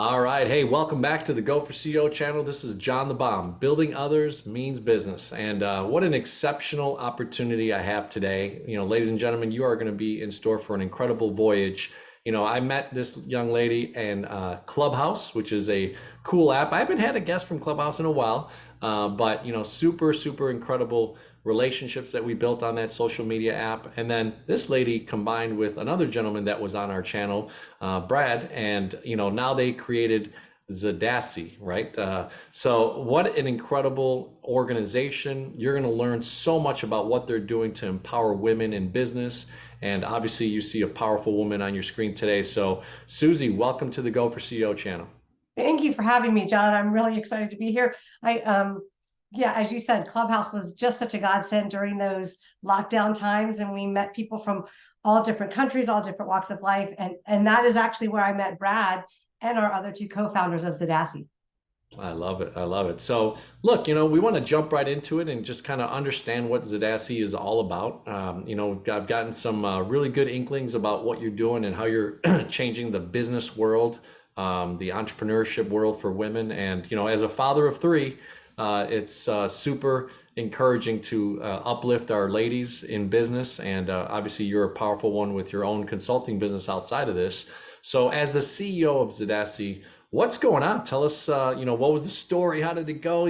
All right. Hey, welcome back to the Go for CEO channel. This is John the Bomb. Building others means business. And what an exceptional opportunity I have today. Ladies and gentlemen, you are going to be in store for an incredible voyage. I met this young lady in Clubhouse, which is a cool app. I haven't had a guest from Clubhouse in a while, but super, super incredible relationships that we built on that social media app. And then this lady combined with another gentleman that was on our channel, Brad, and now they created ZADASI, right? So what an incredible organization. You're going to learn so much about what they're doing to empower women in business. And obviously you see a powerful woman on your screen today. So Susie, welcome to the Go for CEO channel. Thank you for having me, John. I'm really excited to be here. Yeah, as you said, Clubhouse was just such a godsend during those lockdown times, and we met people from all different countries, all different walks of life, and that is actually where I met Brad and our other two co-founders of ZADASI. I love it. I love it. So, look, we want to jump right into it and just kind of understand what ZADASI is all about. I've gotten some really good inklings about what you're doing and how you're changing the business world, the entrepreneurship world for women. And, as a father of three, it's super encouraging to uplift our ladies in business. And obviously, you're a powerful one with your own consulting business outside of this. So, as the CEO of ZADASI, what's going on? Tell us, what was the story? How did it go?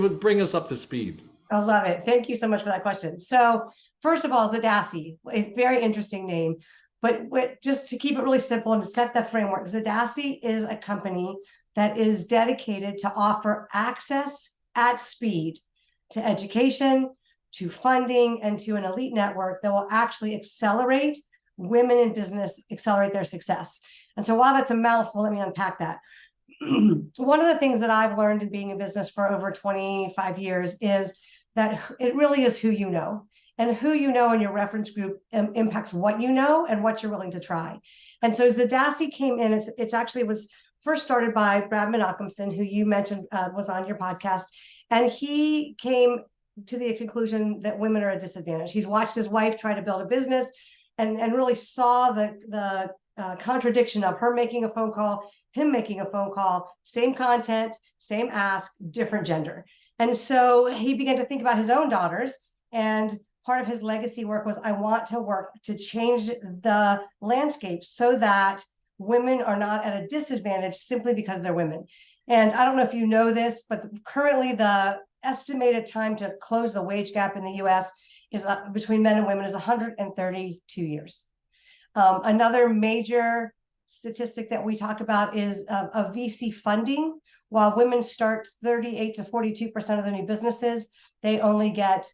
Bring us up to speed. I love it. Thank you so much for that question. So, first of all, ZADASI, a very interesting name, but just to keep it really simple and to set the framework, ZADASI is a company that is dedicated to offer access at speed to education, to funding, and to an elite network that will actually accelerate women in business, accelerate their success. And so while that's a mouthful, let me unpack that. One of the things that I've learned in being in business for over 25 years is that it really is who you know. And who you know in your reference group impacts what you know and what you're willing to try. And so ZADASI came in, it's actually was first started by Brad Menachemson, who you mentioned was on your podcast. And he came to the conclusion that women are at a disadvantage. He's watched his wife try to build a business and really saw the contradiction of her making a phone call, him making a phone call, same content, same ask, different gender. And so he began to think about his own daughters, and part of his legacy work was, I want to work to change the landscape so that women are not at a disadvantage simply because they're women. And I don't know if you know this, but currently the estimated time to close the wage gap in the US is between men and women is 132 years. Another major statistic that we talk about is of VC funding. While women start 38 to 42% of the new businesses, they only get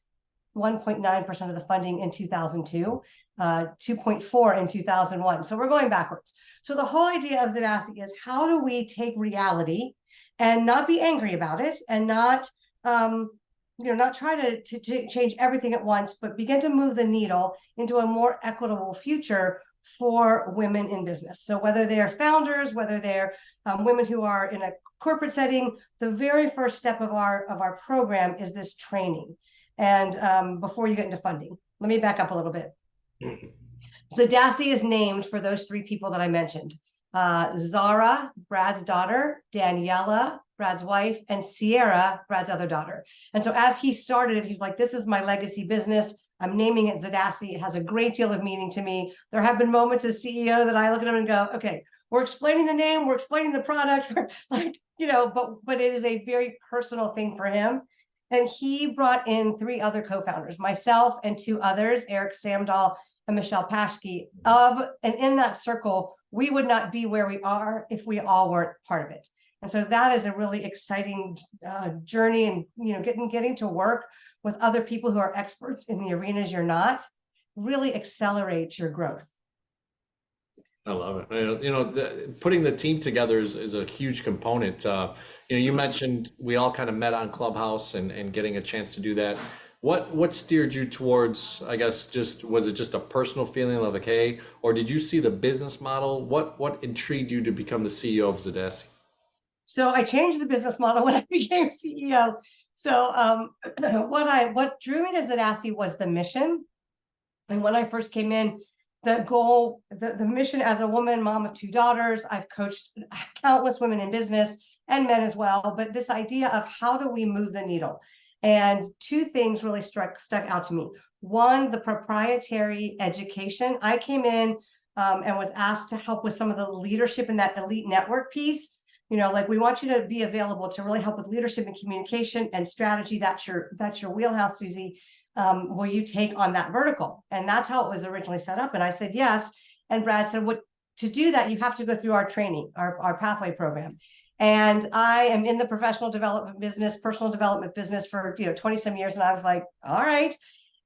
1.9% of the funding in 2002, 2.4 in 2001. So we're going backwards. So the whole idea of ZADASI is, how do we take reality and not be angry about it, and not not try to change everything at once, but begin to move the needle into a more equitable future for women in business. So whether they're founders, whether they're women who are in a corporate setting, the very first step of our program is this training. And before you get into funding, let me back up a little bit. ZADASI is named for those three people that I mentioned. Zara, Brad's daughter, Daniela, Brad's wife, and Sierra, Brad's other daughter. And so as he started it, he's like, this is my legacy business. I'm naming it ZADASI. It has a great deal of meaning to me. There have been moments as CEO that I look at him and go, okay, we're explaining the name, we're explaining the product, but it is a very personal thing for him. And he brought in three other co-founders, myself and two others, Eric Samdahl and Michelle Paschke. And in that circle, we would not be where we are if we all weren't part of it. And so that is a really exciting journey, and getting to work with other people who are experts in the arenas you're not really accelerates your growth. I love it. Putting the team together is a huge component. You mentioned we all kind of met on Clubhouse and getting a chance to do that. What steered you towards, I guess, was it just a personal feeling of like, hey, or did you see the business model? What intrigued you to become the CEO of ZADASI? So I changed the business model when I became CEO. So what drew me to ZADASI was the mission. And when I first came in, the goal, the mission as a woman, mom of 2 daughters, I've coached countless women in business and men as well. But this idea of how do we move the needle? And two things really stuck out to me. One, the proprietary education. I came in and was asked to help with some of the leadership in that elite network piece. Like, we want you to be available to really help with leadership and communication and strategy. That's your wheelhouse, Susie. Will you take on that vertical? And that's how it was originally set up. And I said yes. And Brad said, "What to do that? You have to go through our training, our pathway program." And I am in the professional development business, personal development business for 20 some years. And I was like, all right.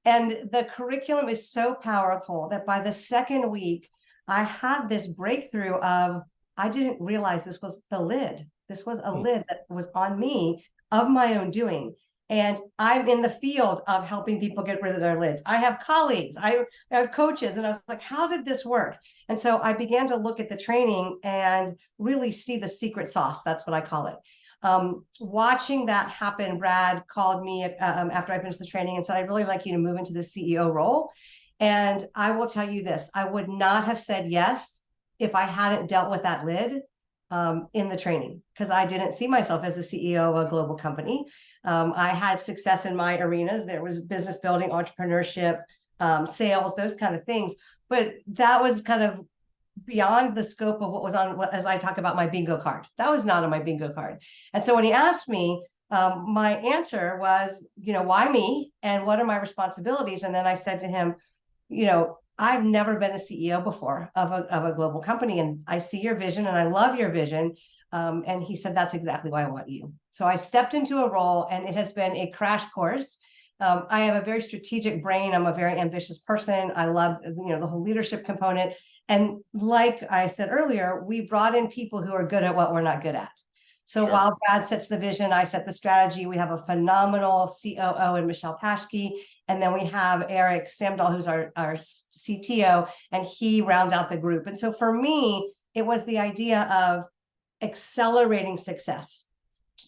And the curriculum is so powerful that by the second week, I had this breakthrough of, I didn't realize this was the lid. This was a lid that was on me of my own doing. And I'm in the field of helping people get rid of their lids. I have colleagues, I have coaches, and I was like, how did this work? And so I began to look at the training and really see the secret sauce. That's what I call it. Watching that happen, Brad called me after I finished the training and said, "I'd really like you to move into the CEO role." And I will tell you this, I would not have said yes if I hadn't dealt with that lid in the training, because I didn't see myself as the CEO of a global company. I had success in my arenas. There was business building, entrepreneurship, sales, those kind of things. But that was kind of beyond the scope of what was on, as I talk about my bingo card. That was not on my bingo card. And so when he asked me, my answer was, why me? And what are my responsibilities? And then I said to him, I've never been a CEO before of a global company. And I see your vision and I love your vision. And he said, "That's exactly why I want you." So I stepped into a role and it has been a crash course. I have a very strategic brain. I'm a very ambitious person. I love, the whole leadership component. And like I said earlier, we brought in people who are good at what we're not good at. So Sure. while Brad sets the vision, I set the strategy. We have a phenomenal COO in Michelle Paschke. And then we have Eric Samdal, who's our CTO, and he rounds out the group. And so for me, it was the idea of accelerating success.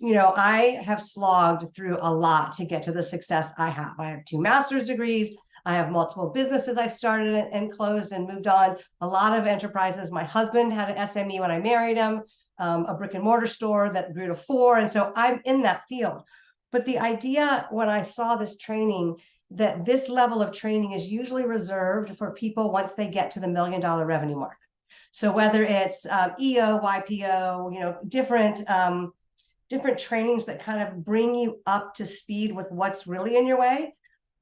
I have slogged through a lot to get to the success I have. I have 2 master's degrees. I have multiple businesses I've started and closed and moved on. A lot of enterprises. My husband had an SME when I married him, a brick and mortar store that grew to 4. And so I'm in that field. But the idea when I saw this training, that this level of training is usually reserved for people once they get to the $1 million revenue mark. So whether it's EO, YPO, different trainings that kind of bring you up to speed with what's really in your way.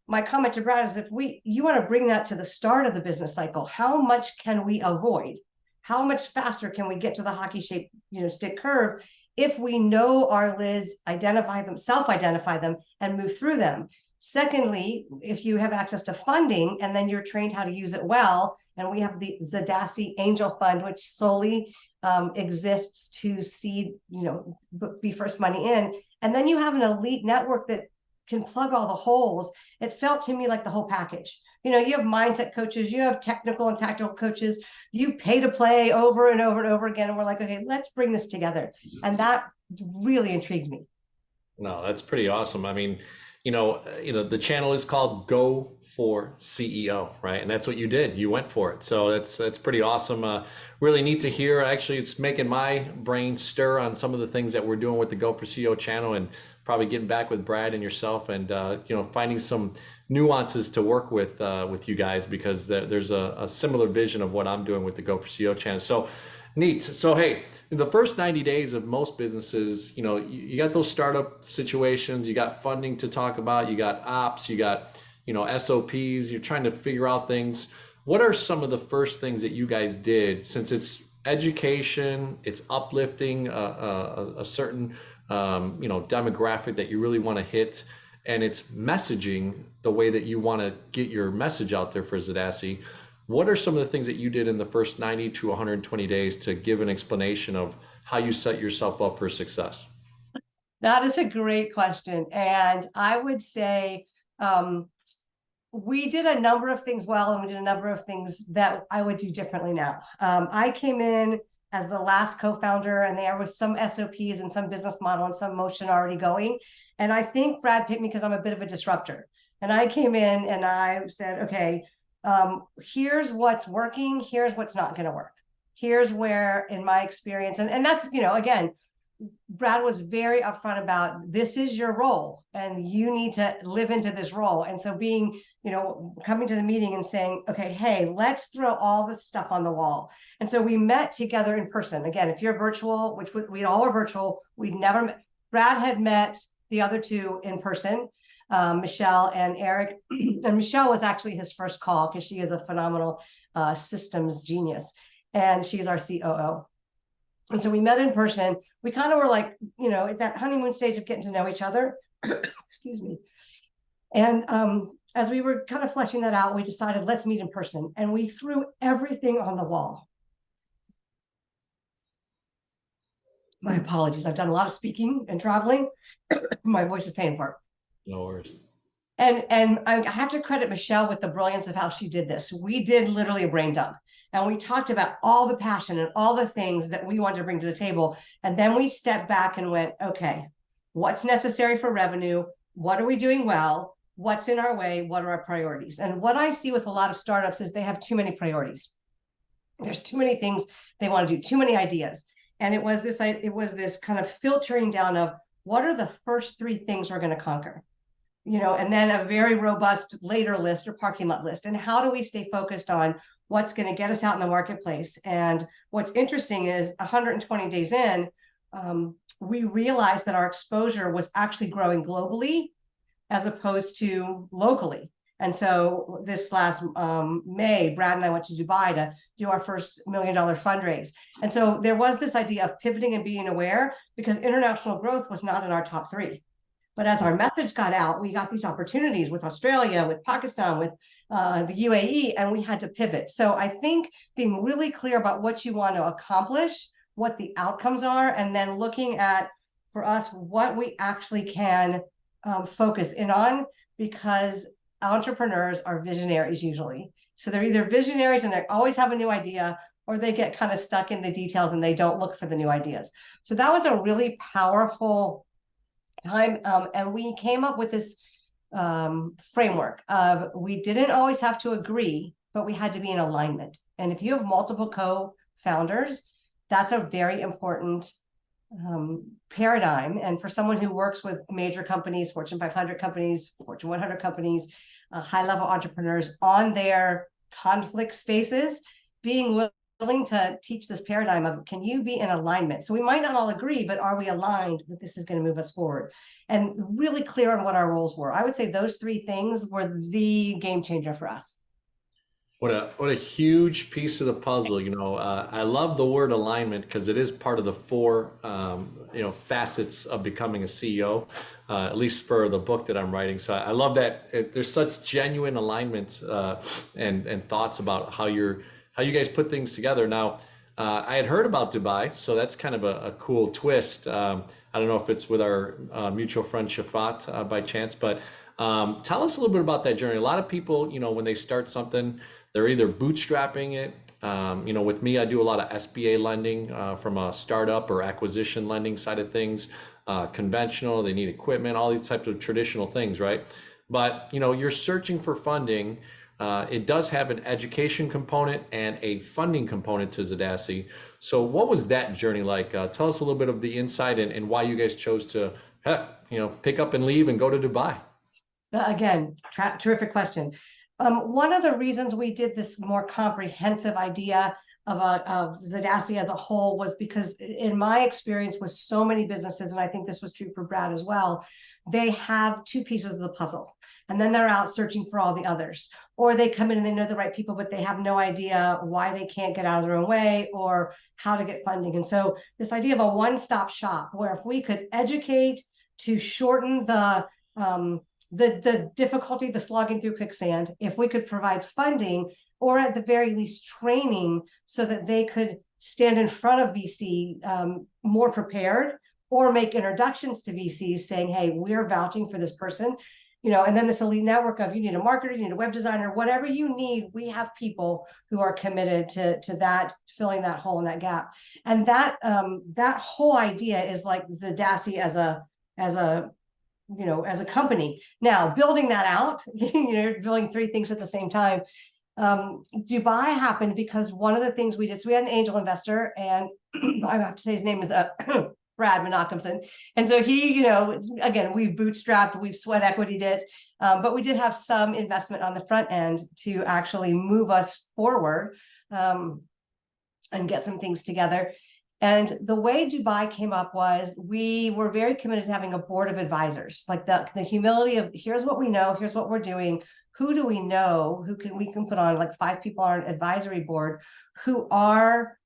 My comment to Brad is, if you want to bring that to the start of the business cycle, how much can we avoid? How much faster can we get to the hockey shape, stick curve if we know our lids, identify them, self-identify them, and move through them? Secondly, if you have access to funding and then you're trained how to use it well, and we have the ZADASI Angel Fund, which solely exists to seed, be first money in. And then you have an elite network that can plug all the holes. It felt to me like the whole package. You have mindset coaches, you have technical and tactical coaches, you pay to play over and over and over again. And we're like, okay, let's bring this together. And that really intrigued me. No, that's pretty awesome. I mean, the channel is called Go for CEO, right? And that's what you did. You went for it. So that's pretty awesome. Really neat to hear. Actually, it's making my brain stir on some of the things that we're doing with the Go for CEO channel, and probably getting back with Brad and yourself, and finding some nuances to work with you guys, because there's a similar vision of what I'm doing with the Go for CEO channel. So neat. So hey, in the first 90 days of most businesses, you got those startup situations, you got funding to talk about, you got ops, you got SOPs, you're trying to figure out things. What are some of the first things that you guys did, since it's education, it's uplifting a certain demographic that you really want to hit, and it's messaging the way that you want to get your message out there for ZADASI? What are some of the things that you did in the first 90 to 120 days to give an explanation of how you set yourself up for success? That is a great question. And I would say we did a number of things well, and we did a number of things that I would do differently now. I came in as the last co-founder, and there was some SOPs and some business model and some motion already going. And I think Brad picked me because I'm a bit of a disruptor. And I came in and I said, okay, here's what's working, here's what's not going to work. Here's where, in my experience, and that's, again, Brad was very upfront about, this is your role and you need to live into this role. And so being, coming to the meeting and saying, okay, hey, let's throw all this stuff on the wall. And so we met together in person. Again, if you're virtual, which we all are virtual, we'd never met. Brad had met the other two in person, Michelle and Eric. And Michelle was actually his first call because she is a phenomenal systems genius. And she's our COO. And so we met in person. We kind of were like, at that honeymoon stage of getting to know each other. Excuse me. And as we were kind of fleshing that out, we decided, let's meet in person. And we threw everything on the wall. My apologies. I've done a lot of speaking and traveling. My voice is paying for it. No worries. And I have to credit Michelle with the brilliance of how she did this. We did literally a brain dump. And we talked about all the passion and all the things that we wanted to bring to the table. And then we stepped back and went, okay, what's necessary for revenue? What are we doing well? What's in our way? What are our priorities? And what I see with a lot of startups is they have too many priorities. There's too many things they want to do, too many ideas. And it was this kind of filtering down of, what are the first 3 things we're going to conquer? And then a very robust later list or parking lot list. And how do we stay focused on what's going to get us out in the marketplace? And what's interesting is 120 days in, we realized that our exposure was actually growing globally as opposed to locally. And so this last May, Brad and I went to Dubai to do our first $1 million fundraise. And so there was this idea of pivoting and being aware, because international growth was not in our top 3. But as our message got out, we got these opportunities with Australia, with Pakistan, with the UAE, and we had to pivot. So I think being really clear about what you want to accomplish, what the outcomes are, and then looking at, for us, what we actually can focus in on, because entrepreneurs are visionaries usually. So they're either visionaries and they always have a new idea, or they get kind of stuck in the details and they don't look for the new ideas. So that was a really powerful time. And we came up with this framework of, we didn't always have to agree, but we had to be in alignment. And if you have multiple co-founders, that's a very important paradigm. And for someone who works with major companies, Fortune 500 companies, Fortune 100 companies, high-level entrepreneurs on their conflict spaces, being willing to teach this paradigm of, can you be in alignment? So we might not all agree, but are we aligned that this is going to move us forward? And really clear on what our roles were. I would say those 3 things were the game changer for us. What a huge piece of the puzzle. I love the word alignment, because it is part of the 4 facets of becoming a CEO, at least for the book that I'm writing. So I love that there's such genuine alignment and thoughts about how you guys put things together. Now, I had heard about Dubai, so that's kind of a cool twist. I don't know if it's with our mutual friend Shafat by chance, but tell us a little bit about that journey. A lot of people, when they start something, they're either bootstrapping it. With me, I do a lot of SBA lending from a startup or acquisition lending side of things, conventional, they need equipment, all these types of traditional things, right? But, you're searching for funding. It does have an education component and a funding component to ZADASI. So what was that journey like? Tell us a little bit of the insight and why you guys chose to, pick up and leave and go to Dubai. Again, terrific question. One of the reasons we did this more comprehensive idea of ZADASI as a whole was because, in my experience with so many businesses, and I think this was true for Brad as well, they have 2 pieces of the puzzle. And then they're out searching for all the others. Or they come in and they know the right people, but they have no idea why they can't get out of their own way or how to get funding. And so this idea of a one-stop shop, where if we could educate to shorten the difficulty, the slogging through quicksand, if we could provide funding, or at the very least training, so that they could stand in front of VC more prepared, or make introductions to VCs saying, hey, we're vouching for this person. And then this elite network of, you need a marketer, you need a web designer, whatever you need, we have people who are committed to that, filling that hole and that gap. And that whole idea is like ZADASI as a company. Now, building that out, building 3 things at the same time, Dubai happened because one of the things we did, so we had an angel investor, and I have to say his name is Brad Menachemson. And so he, again, we've bootstrapped, we've sweat equitied it, but we did have some investment on the front end to actually move us forward and get some things together. And the way Dubai came up was we were very committed to having a board of advisors, like the humility of here's what we know, here's what we're doing. Who do we know we can put on, like 5 people on an advisory board who are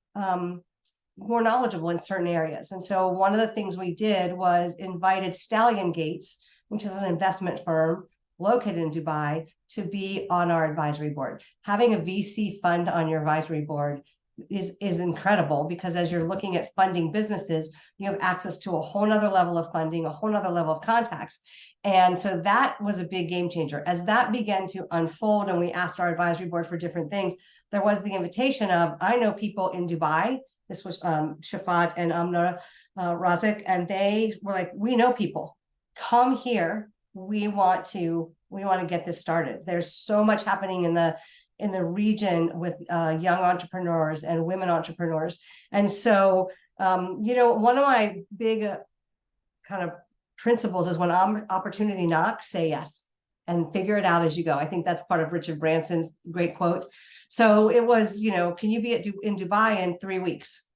more knowledgeable in certain areas. And so one of the things we did was invited Stallion Gates, which is an investment firm located in Dubai, to be on our advisory board. Having a VC fund on your advisory board is incredible, because as you're looking at funding businesses, you have access to a whole nother level of funding, a whole nother level of contacts. And so that was a big game changer. As that began to unfold and we asked our advisory board for different things, there was the invitation of, I know people in Dubai. This was Shafat and Amna Razik, and they were like, we know people, come here. We want to get this started. There's so much happening in the region with young entrepreneurs and women entrepreneurs. And so, one of my big kind of principles is when opportunity knocks, say yes and figure it out as you go. I think that's part of Richard Branson's great quote. So it was, can you be in Dubai in 3 weeks?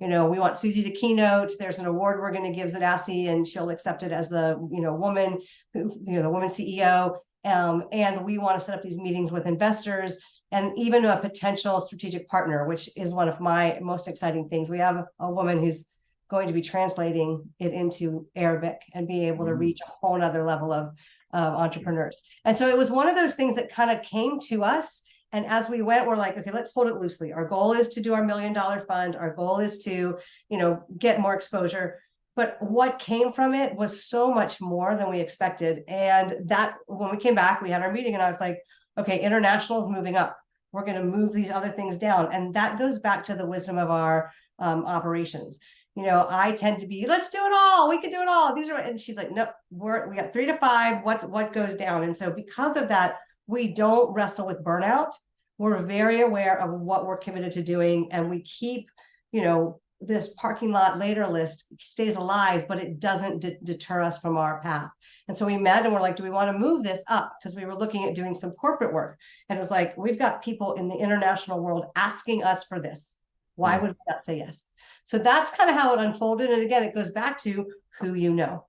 We want Susie to keynote. There's an award we're going to give ZADASI, and she'll accept it as the, woman, the woman CEO. And we want to set up these meetings with investors and even a potential strategic partner, which is one of my most exciting things. We have a woman who's going to be translating it into Arabic and being able to reach a whole other level of entrepreneurs. And so it was one of those things that kind of came to us. And as we went, we're like, okay, let's hold it loosely. Our goal is to do our $1 million fund. Our goal is to, get more exposure. But what came from it was so much more than we expected. And that when we came back, we had our meeting and I was like, okay, international is moving up. We're going to move these other things down. And that goes back to the wisdom of our operations. I tend to be, let's do it all. We can do it all. These are, and she's like, no, we got 3 to 5. What goes down? And so because of that, we don't wrestle with burnout. We're very aware of what we're committed to doing. And we keep, this parking lot later list stays alive, but it doesn't deter us from our path. And so we met and we're like, do we want to move this up? Because we were looking at doing some corporate work. And it was like, we've got people in the international world asking us for this. Why would we not say yes? So that's kind of how it unfolded. And again, it goes back to who you know.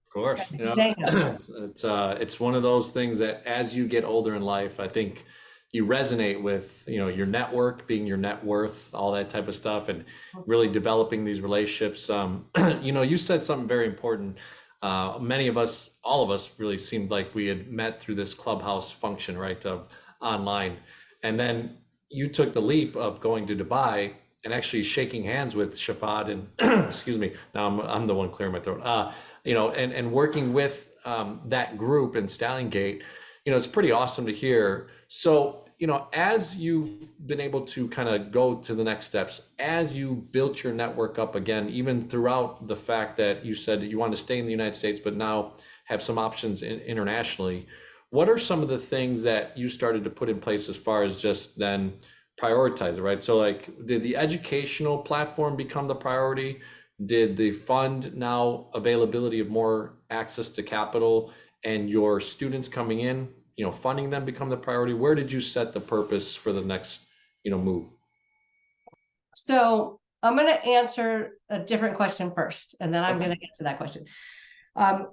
Of course, it's one of those things that as you get older in life, I think you resonate with, your network being your net worth, all that type of stuff, and really developing these relationships. You said something very important. Many of us, all of us, really seemed like we had met through this clubhouse function, right, of online, and then you took the leap of going to Dubai and actually shaking hands with Shafat and excuse me, now I'm the one clearing my throat. And working with that group in Stallion Gate, it's pretty awesome to hear. So, as you've been able to kind of go to the next steps, as you built your network up again, even throughout the fact that you said that you want to stay in the United States, but now have some options internationally, what are some of the things that you started to put in place as far as just then prioritize it, right? So like, did the educational platform become the priority? Did the fund now availability of more access to capital and your students coming in, funding them become the priority? Where did you set the purpose for the next, move? So I'm going to answer a different question first, and then I'm going to get to that question.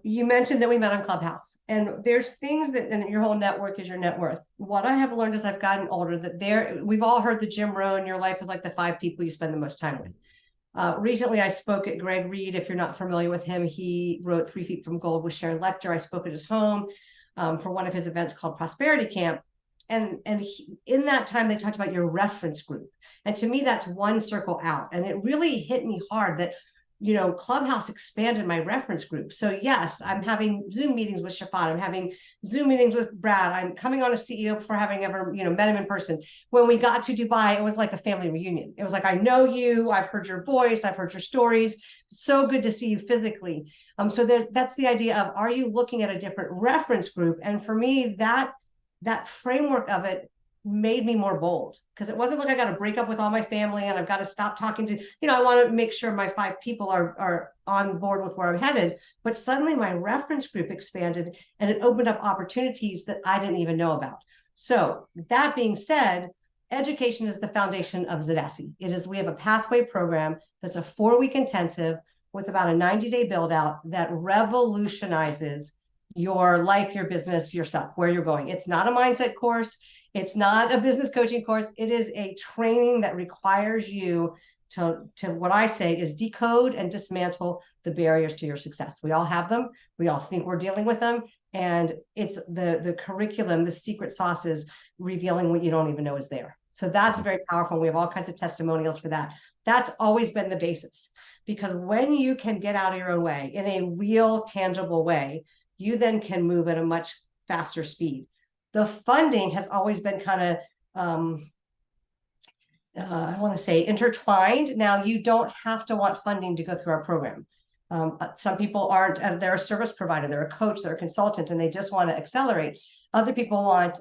You mentioned that we met on Clubhouse, and there's things that, and your whole network is your net worth. What I have learned as I've gotten older, that we've all heard the Jim Rohn, your life is like the 5 people you spend the most time with. Recently, I spoke at Greg Reed. If you're not familiar with him, he wrote 3 Feet from Gold with Sharon Lecter. I spoke at his home for one of his events called Prosperity Camp. And in that time, they talked about your reference group. And to me, that's one circle out. And it really hit me hard that, Clubhouse expanded my reference group. So yes, I'm having Zoom meetings with Shafat. I'm having Zoom meetings with Brad. I'm coming on as CEO before having ever, met him in person. When we got to Dubai, it was like a family reunion. It was like, I know you, I've heard your voice, I've heard your stories. So good to see you physically. So that's the idea of, are you looking at a different reference group? And for me, that framework of it made me more bold, because it wasn't like I got to break up with all my family and I've got to stop talking to, I want to make sure my 5 people are on board with where I'm headed. But suddenly my reference group expanded and it opened up opportunities that I didn't even know about. So that being said, education is the foundation of ZADASI. We have a pathway program that's a 4-week intensive with about a 90-day build out that revolutionizes your life, your business, yourself, where you're going. It's not a mindset course. It's not a business coaching course. It is a training that requires you to what I say is decode and dismantle the barriers to your success. We all have them. We all think we're dealing with them. And it's the curriculum, the secret sauce is revealing what you don't even know is there. So that's very powerful. We have all kinds of testimonials for that. That's always been the basis, because when you can get out of your own way in a real, tangible way, you then can move at a much faster speed. The funding has always been kind of, I want to say, intertwined. Now, you don't have to want funding to go through our program. Some people aren't, they're a service provider, they're a coach, they're a consultant, and they just want to accelerate. Other people want,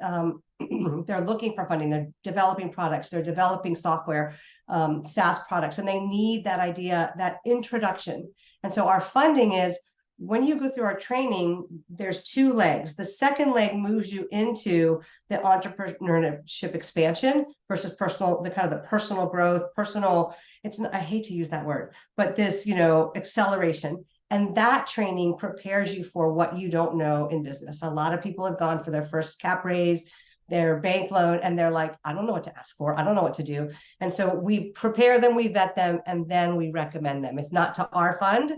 they're looking for funding, they're developing products, they're developing software, SaaS products, and they need that idea, that introduction. And so our funding is, when you go through our training, there's 2 legs. The second leg moves you into the entrepreneurship expansion versus personal, the kind of the personal growth, I hate to use that word, but this, acceleration. And that training prepares you for what you don't know in business. A lot of people have gone for their first cap raise, their bank loan, and they're like, I don't know what to ask for. I don't know what to do. And so we prepare them, we vet them, and then we recommend them, if not to our fund,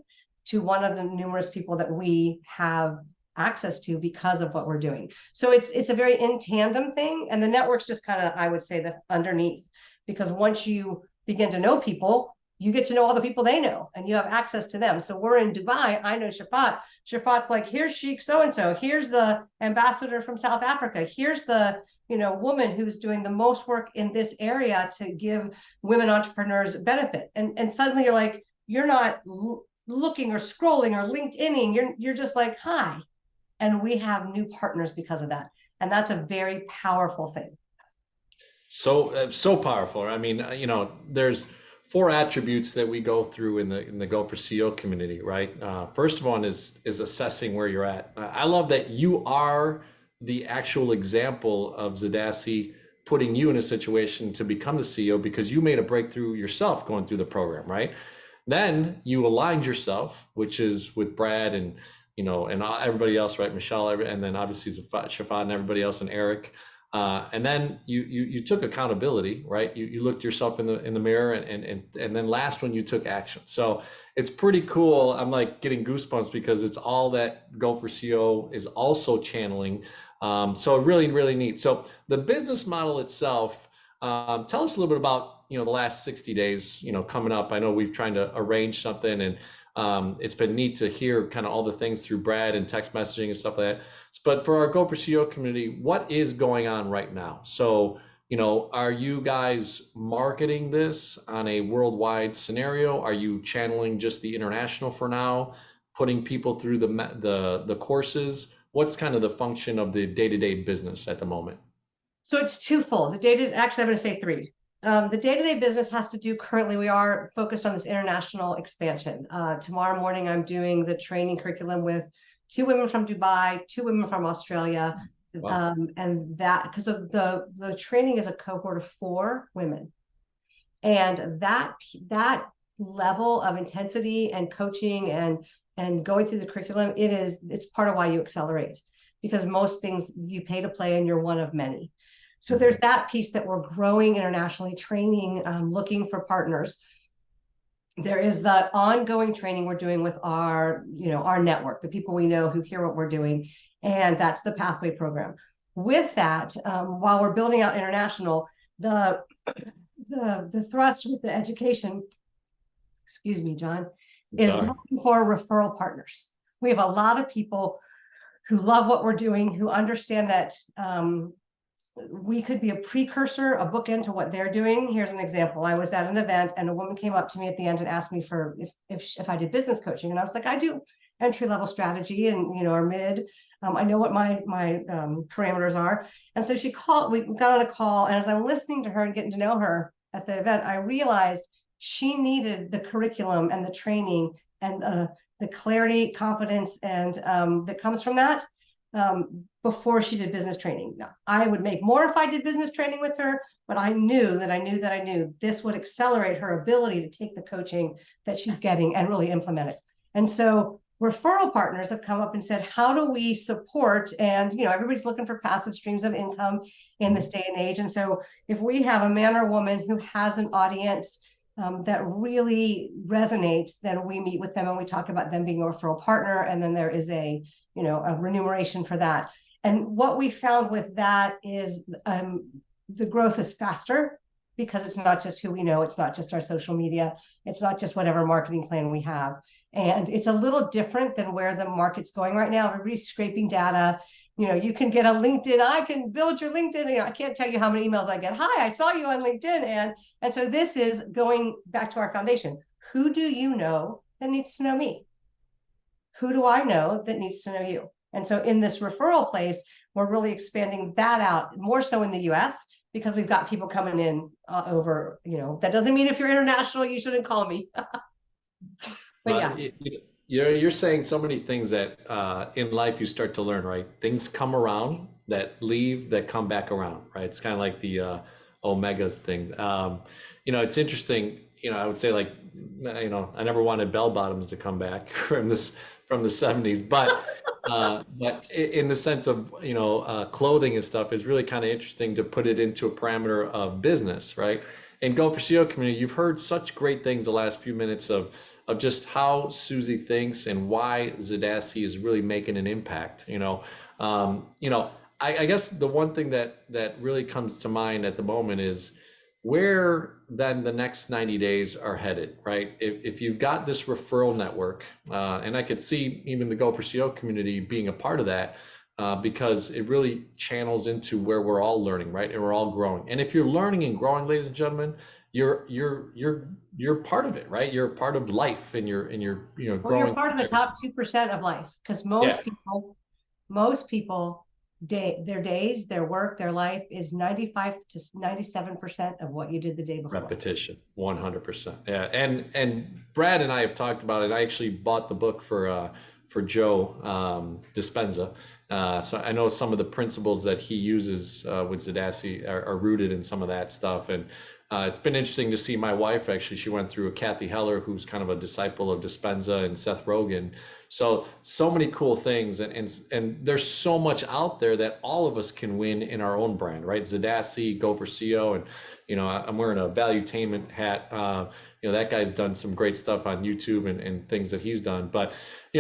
to one of the numerous people that we have access to because of what we're doing. So it's a very in tandem thing. And the network's just kind of, I would say, the underneath, because once you begin to know people, you get to know all the people they know and you have access to them. So we're in Dubai. I know Shafat. Shafat's like, here's Sheikh so-and-so. Here's the ambassador from South Africa. Here's the woman who's doing the most work in this area to give women entrepreneurs benefit. And suddenly you're like, you're not looking or scrolling or LinkedIning, you're just like, hi. And we have new partners because of that. And that's a very powerful thing. So powerful. I mean, there's 4 attributes that we go through in the Go for CEO community, right? First one is assessing where you're at. I love that you are the actual example of ZADASI putting you in a situation to become the CEO because you made a breakthrough yourself going through the program, right? Then you aligned yourself, which is with Brad and and everybody else, right? Michelle, and then obviously Shafat and everybody else, and Eric. And then you took accountability, right? You looked yourself in the mirror, and then last one, you took action. So it's pretty cool. I'm like getting goosebumps because it's all that Go for CEO is also channeling. So really, really neat. So the business model itself, tell us a little bit about the last 60 days, coming up. I know we've trying to arrange something, and it's been neat to hear kind of all the things through Brad and text messaging and stuff like that. But for our Go for CEO community, what is going on right now? So, are you guys marketing this on a worldwide scenario? Are you channeling just the international for now, putting people through the courses? What's kind of the function of the day-to-day business at the moment? So it's twofold. Actually, I'm going to say 3. The day-to-day business has to do, currently we are focused on this international expansion. Tomorrow morning, I'm doing the training curriculum with 2 women from Dubai, 2 women from Australia. Wow. And that, because of the training is a cohort of 4 women. And that level of intensity and coaching and going through the curriculum, it's part of why you accelerate, because most things you pay to play and you're one of many. So there's that piece that we're growing internationally, training, looking for partners. There is the ongoing training we're doing with our network, the people we know who hear what we're doing, and that's the Pathway program. With that, while we're building out international, the thrust with the education, excuse me, John, is looking for referral partners. We have a lot of people who love what we're doing, who understand that we could be a precursor, a bookend to what they're doing. Here's an example. I was at an event and a woman came up to me at the end and asked me if I did business coaching. And I was like, I do entry-level strategy and, or mid. I know what my parameters are. And so we got on a call, and as I'm listening to her and getting to know her at the event, I realized she needed the curriculum and the training and the clarity, confidence, and that comes from that before she did business training. Now, I would make more if I did business training with her, but I knew this would accelerate her ability to take the coaching that she's getting and really implement it. And so referral partners have come up and said, how do we support? And, everybody's looking for passive streams of income in this day and age. And so if we have a man or woman who has an audience that really resonates, then we meet with them and we talk about them being a referral partner. And then there is a remuneration for that. And what we found with that is the growth is faster, because it's not just who we know. It's not just our social media. It's not just whatever marketing plan we have. And it's a little different than where the market's going right now. Everybody's scraping data. You can get a LinkedIn. I can build your LinkedIn. I can't tell you how many emails I get. Hi, I saw you on LinkedIn. And so this is going back to our foundation. Who do you know that needs to know me? Who do I know that needs to know you? And so in this referral place, we're really expanding that out more so in the US, because we've got people coming in over, that doesn't mean if you're international, you shouldn't call me. But yeah. You're saying so many things that in life you start to learn, right? Things come around that leave, that come back around, right? It's kind of like the Omegas thing. It's interesting. I would say, like, I never wanted bell bottoms to come back from the 70s, but in the sense of clothing and stuff, is really kind of interesting to put it into a parameter of business, right? And Go for CEO community, you've heard such great things the last few minutes of just how Susie thinks and why ZADASI is really making an impact. I guess the one thing that really comes to mind at the moment is where then the next 90 days are headed, right? If you've got this referral network, and I could see even the Go for CEO community being a part of that, because it really channels into where we're all learning, right? And we're all growing. And if you're learning and growing, ladies and gentlemen, you're part of it, right? You're part of life, and you're growing. Well, you're part of the top 2% of life, because most people, their work, their life is 95 to 97% of what you did the day before. Repetition, 100%. Yeah, and Brad and I have talked about it. I actually bought the book for Joe Dispenza. So I know some of the principles that he uses with ZADASI are rooted in some of that stuff. And it's been interesting to see my wife, actually, she went through a Kathy Heller, who's kind of a disciple of Dispenza, and Seth Rogen. So many cool things. And there's so much out there that all of us can win in our own brand, right? ZADASI, Go for CEO. And, I'm wearing a Valuetainment hat. That guy's done some great stuff on YouTube and things that he's done. But,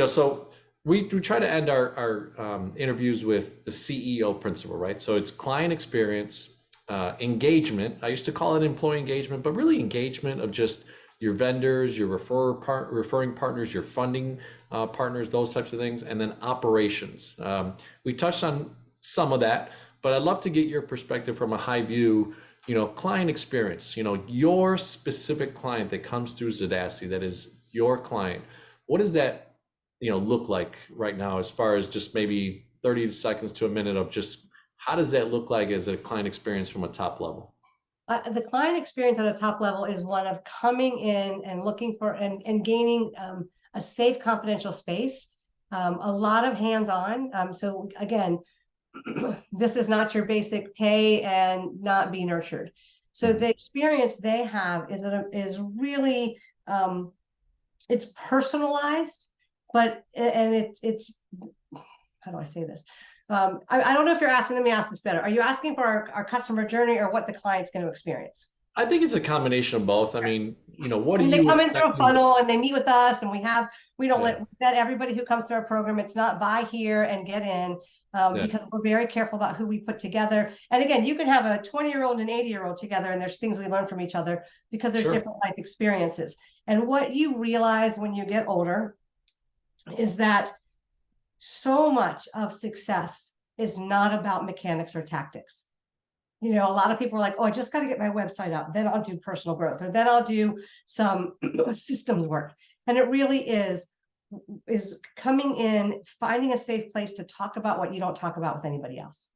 so we try to end our interviews with the CEO principle, right? So it's client experience, engagement. I used to call it employee engagement, but really engagement of just your vendors, your referring partners, your funding partners, those types of things, and then operations. We touched on some of that, but I'd love to get your perspective from a high view. Client experience. Your specific client that comes through ZADASI, that is your client. What does that look like right now, as far as just maybe 30 seconds to a minute of just how does that look like as a client experience from a top level? The client experience at a top level is one of coming in and looking for and gaining a safe, confidential space, a lot of hands-on. So again, this is not your basic pay and not be nurtured. So the experience they have is really it's personalized, but it's how do I say this? I don't know if you're asking. Let me ask this better. Are you asking for our customer journey, or what the client's going to experience? I think it's a combination of both. I mean, what do you? They come in through a funnel and they meet with us, and we don't let everybody who comes to our program. It's not buy here and get in, because we're very careful about who we put together. And again, you can have a 20-year-old and an 80-year-old together, and there's things we learn from each other because there's different life experiences. And what you realize when you get older is that so much of success is not about mechanics or tactics. A lot of people are like, oh, I just got to get my website up, then I'll do personal growth, or then I'll do some systems work. And it really is, is coming in, finding a safe place to talk about what you don't talk about with anybody else.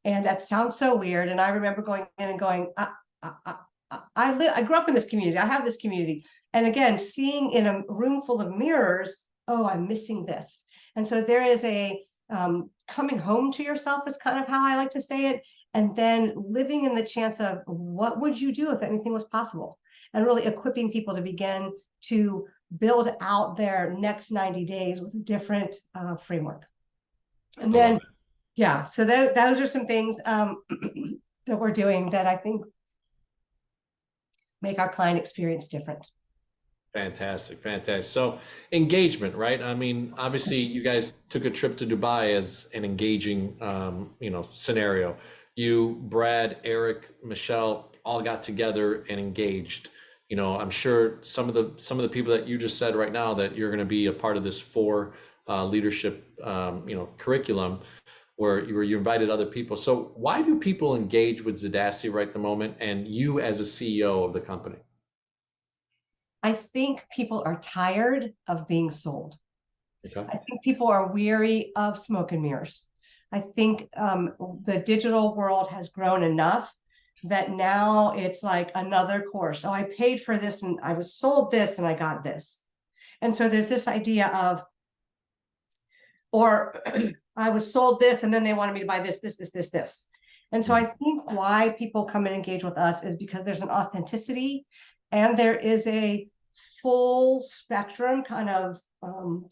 And that sounds so weird. And I remember going in and going, I grew up in this community. I have this community. And again, seeing in a room full of mirrors, oh, I'm missing this. And so there is a coming home to yourself is kind of how I like to say it. And then living in the chance of what would you do if anything was possible? And really equipping people to begin to build out their next 90 days with a different framework. And then, yeah, so those are some things that we're doing that I think make our client experience different. Fantastic, fantastic. So engagement, right? I mean, obviously, you guys took a trip to Dubai as an engaging, scenario. You, Brad, Eric, Michelle, all got together and engaged. I'm sure some of the people that you just said right now that you're going to be a part of this leadership, curriculum where you invited other people. So why do people engage with ZADASI right at the moment, and you as a CEO of the company? I think people are tired of being sold. Okay. I think people are weary of smoke and mirrors. I think the digital world has grown enough that now it's like another course. Oh, I paid for this and I was sold this and I got this. And so there's this idea of, or I was sold this and then they wanted me to buy this. And so I think why people come and engage with us is because there's an authenticity and there is a full spectrum kind of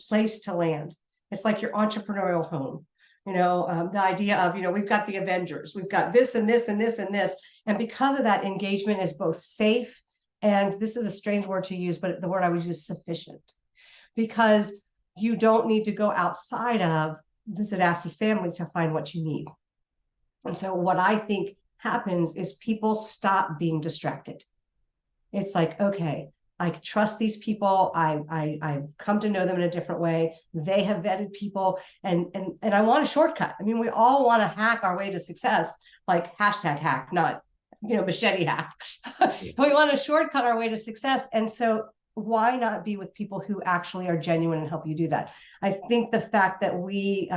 place to land. It's like your entrepreneurial home. The idea of, we've got the Avengers, we've got this and this and this and this. And because of that, engagement is both safe, and this is a strange word to use, but the word I would use is sufficient, because you don't need to go outside of the ZADASI family to find what you need. And so what I think happens is people stop being distracted. It's like, okay, I trust these people. I've come to know them in a different way. They have vetted people, and I want a shortcut. I mean, we all want to hack our way to success, like #hack, not machete hack. We want to shortcut our way to success, and so why not be with people who actually are genuine and help you do that? I think the fact that we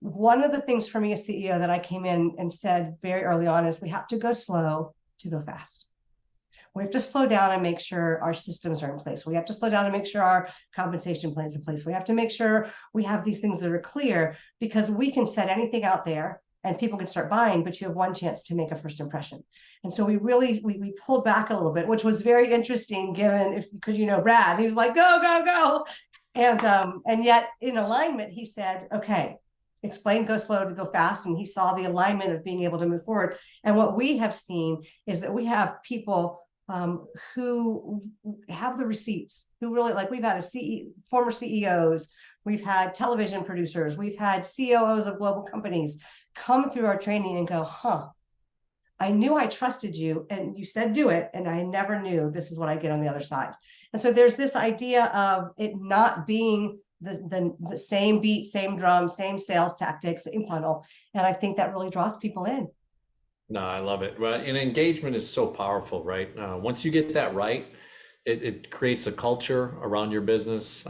one of the things for me as CEO that I came in and said very early on is we have to go slow to go fast. We have to slow down and make sure our systems are in place. We have to slow down and make sure our compensation plans in place. We have to make sure we have these things that are clear, because we can set anything out there and people can start buying, but you have one chance to make a first impression. And so we pulled back a little bit, which was very interesting because Brad, he was like, go, go, go. And yet in alignment, he said, okay, explain go slow to go fast. And he saw the alignment of being able to move forward. And what we have seen is that we have people who have the receipts, who really, like, we've had former CEOs, we've had television producers, we've had COOs of global companies come through our training and go, I knew I trusted you and you said do it, and I never knew this is what I get on the other side. And so there's this idea of it not being the same beat, same drum, same sales tactics, same funnel. And I think that really draws people in. No, I love it. Well, and engagement is so powerful, right? Once you get that right, it creates a culture around your business.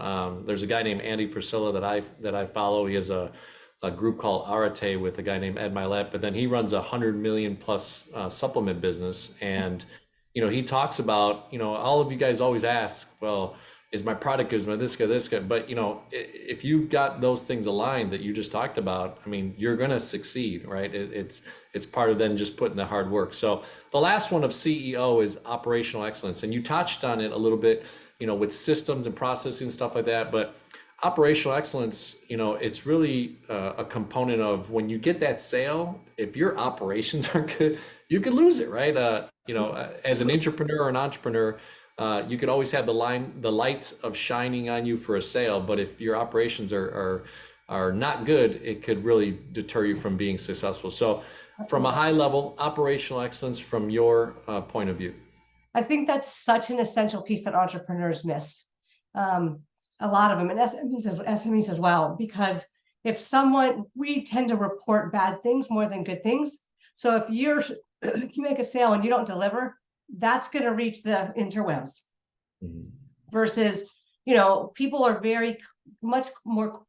There's a guy named Andy Frisella that I follow. He has a group called Arate with a guy named Ed Milet, but then he runs 100 million plus supplement business. And, he talks about, all of you guys always ask, well, is my product good? Is my this good? But, if you've got those things aligned that you just talked about, I mean, you're going to succeed, right? It's part of then just putting the hard work. So the last one of CEO is operational excellence. And you touched on it a little bit, with systems and processing and stuff like that. But operational excellence, it's really a component of when you get that sale. If your operations aren't good, you could lose it, right? As an intrapreneur or an entrepreneur, you could always have the lights of shining on you for a sale, but if your operations are not good, it could really deter you from being successful. So, from a high level, operational excellence from your point of view. I think that's such an essential piece that entrepreneurs miss. A lot of them, and SMEs as well, because we tend to report bad things more than good things. So if you make a sale and you don't deliver, that's going to reach the interwebs. Mm-hmm. Versus people are much more,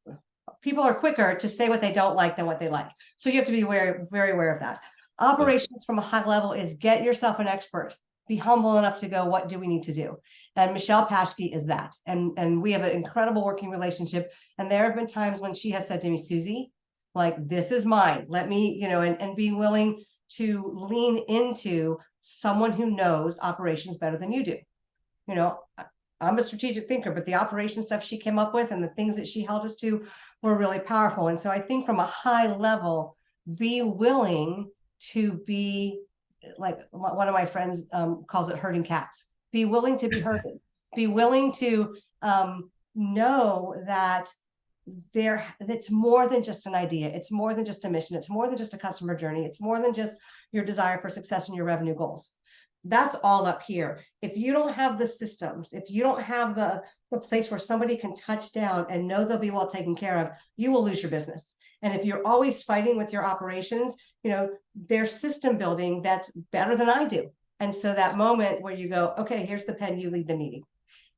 people are quicker to say what they don't like than what they like. So you have to be very aware of that. Operations from a high level is get yourself an expert. Be humble enough to go, what do we need to do? And Michelle Paschke is that. And we have an incredible working relationship. And there have been times when she has said to me, Susie, like, this is mine. Let me, and be willing to lean into someone who knows operations better than you do. I'm a strategic thinker, but the operation stuff she came up with and the things that she held us to were really powerful. And so I think from a high level, be willing to be, like one of my friends calls it herding cats. Be willing to be herded. Be willing to know that it's more than just an idea. It's more than just a mission. It's more than just a customer journey. It's more than just your desire for success and your revenue goals. That's all up here. If you don't have the systems, if you don't have the place where somebody can touch down and know they'll be well taken care of, you will lose your business. And if you're always fighting with your operations, there's system building that's better than I do. And so that moment where you go, okay, here's the pen, you lead the meeting.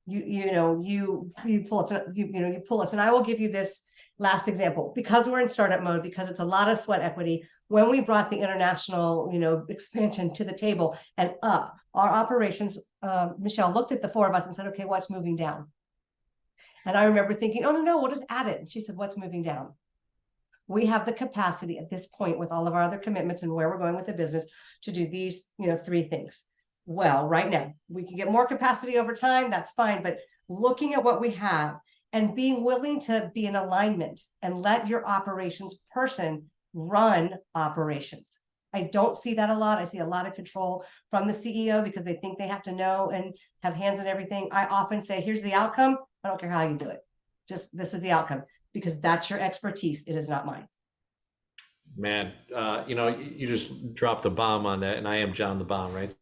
You pull us, you pull us. And I will give you this last example, because we're in startup mode, because it's a lot of sweat equity. When we brought the international, expansion to the table and up, our operations, Michelle looked at the four of us and said, okay, what's moving down? And I remember thinking, oh, no, we'll just add it. And she said, what's moving down? We have the capacity at this point with all of our other commitments and where we're going with the business to do these, three things. Well, right now, we can get more capacity over time. That's fine. But looking at what we have and being willing to be in alignment and let your operations person run operations. I don't see that a lot. I see a lot of control from the CEO because they think they have to know and have hands in everything. I often say, here's the outcome. I don't care how you do it. Just this is the outcome, because that's your expertise. It is not mine. Man, you just dropped a bomb on that, and I am John the Bomb, right?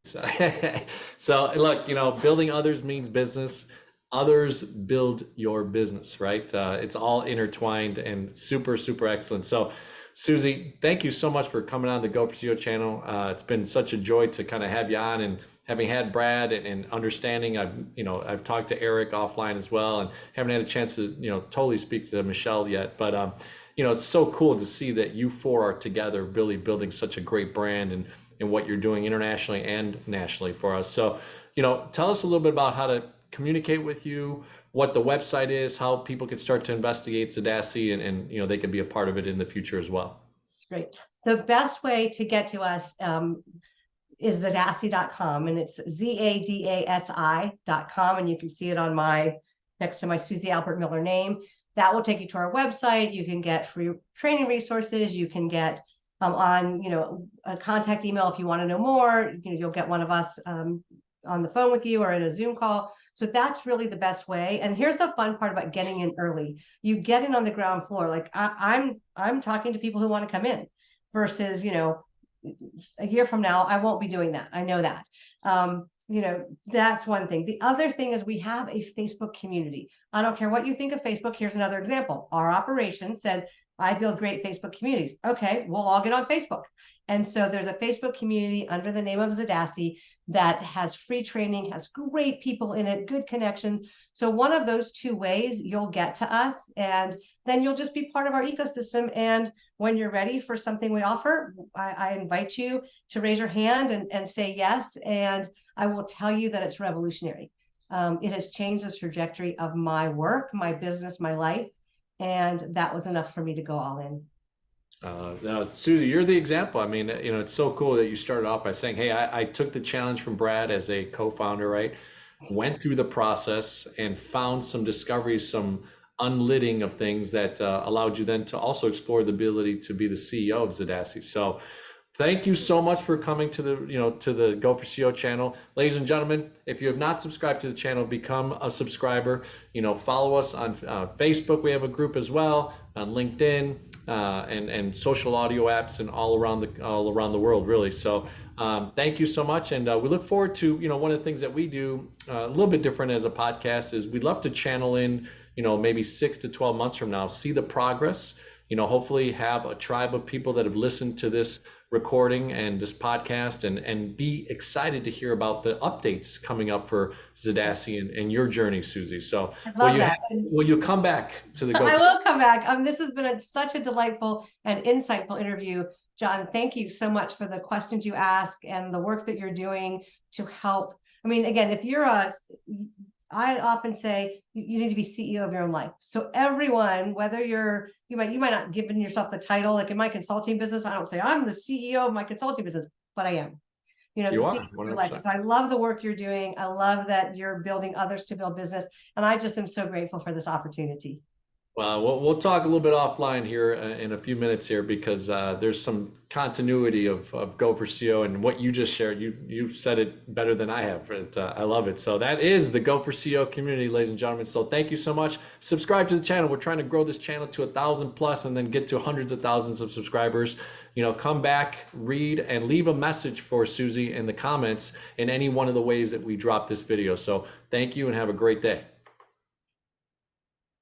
So look, building others means business. Others build your business, right? It's all intertwined and super, super excellent. So, Susie, thank you so much for coming on the Go for CEO channel. It's been such a joy to kind of have you on, and having had Brad and understanding. I've talked to Eric offline as well, and haven't had a chance to totally speak to Michelle yet, but it's so cool to see that you four are together, really building such a great brand and what you're doing internationally and nationally for us. So, tell us a little bit about how to communicate with you, what the website is, how people can start to investigate ZADASI, and they can be a part of it in the future as well. It's great. The best way to get to us is ZADASI.com, and it's ZADASI.com, and you can see it on next to my Susie Albert Miller name. That will take you to our website. You can get free training resources. You can get on, a contact email if you want to know more. You'll get one of us on the phone with you or in a Zoom call. So that's really the best way. And here's the fun part about getting in early. You get in on the ground floor. Like I'm talking to people who want to come in versus, a year from now, I won't be doing that. I know that. That's one thing. The other thing is we have a Facebook community. I don't care what you think of Facebook. Here's another example. Our operations said, I build great Facebook communities. Okay, we'll all get on Facebook. And so there's a Facebook community under the name of ZADASI that has free training, has great people in it, good connections. So one of those two ways you'll get to us, and then you'll just be part of our ecosystem. And when you're ready for something we offer, I invite you to raise your hand and say yes. And I will tell you that it's revolutionary. It has changed the trajectory of my work, my business, my life. And that was enough for me to go all in. Now, Susie, you're the example. I mean, it's so cool that you started off by saying, hey, I took the challenge from Brad as a co-founder, right? Went through the process and found some discoveries, some unlidding of things that allowed you then to also explore the ability to be the CEO of ZADASI. So thank you so much for coming to the Go for CEO channel. Ladies and gentlemen, if you have not subscribed to the channel, become a subscriber. Follow us on Facebook. We have a group as well, on LinkedIn, and social audio apps and all around the world, really. So thank you so much, and we look forward to one of the things that we do a little bit different as a podcast is we'd love to channel in maybe 6 to 12 months from now, see the progress. Hopefully have a tribe of people that have listened to this recording and this podcast, and be excited to hear about the updates coming up for ZADASI and your journey, Susie. So I love that. will you come back to the Go? I will come back. This has been such a delightful and insightful interview. John, thank you so much for the questions you ask and the work that you're doing to help. I mean, again, if you're I often say you need to be CEO of your own life. So everyone, whether you might not give yourself the title, like in my consulting business, I don't say I'm the CEO of my consulting business, but I am. You know, You the are CEO of your 100%. life. So I love the work you're doing. I love that you're building others to build business. And I just am so grateful for this opportunity. Well, we'll talk a little bit offline here in a few minutes here, because there's some continuity of Go for CEO and what you just shared. You said it better than I have. I love it. So that is the Go for CEO community, ladies and gentlemen. So thank you so much. Subscribe to the channel. We're trying to grow this channel to 1,000 plus and then get to hundreds of thousands of subscribers. You know, come back, read, and leave a message for Susie in the comments in any one of the ways that we drop this video. So thank you and have a great day.